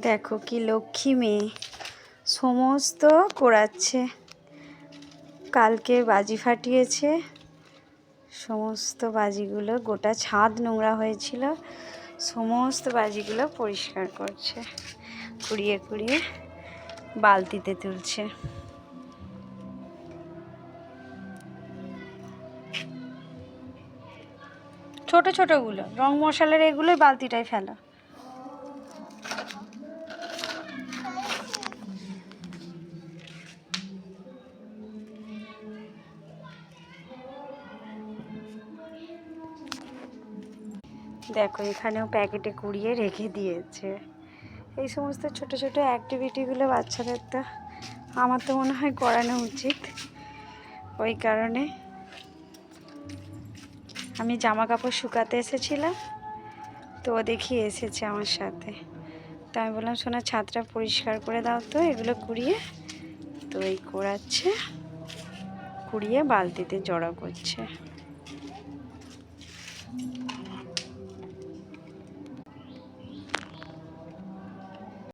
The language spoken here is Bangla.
দেখো কি লক্ষ্মী মেয়ে, সমস্ত কোড়াচ্ছে। কালকে বাজি ফাটিয়েছে, সমস্ত বাজিগুলো, গোটা ছাদ নোংরা হয়েছিল, সমস্ত বাজিগুলো পরিষ্কার করছে, কুড়িয়ে কুড়িয়ে বালতিতে তুলছে। ছোট ছোটগুলো রং মশালার এগুলোই বালতিটায় ফেলা। দেখো এখানেও প্যাকেটে কুড়িয়ে রেখে দিয়েছে। এই সমস্ত ছোট ছোট অ্যাক্টিভিটিগুলো বাচ্চাদের তো আমার তো মনে হয় করানো উচিত। ওই কারণে আমি জামা কাপড় শুকাতে এসেছিলাম, তো ও দেখি এসেছে আমার সাথে। তো আমি বললাম সোনা ছাদটা পরিষ্কার করে দাও তো এগুলো কুড়িয়ে। তো এই কোড়াচ্ছে, কুড়িয়ে বালতিতে জড়ো করছে।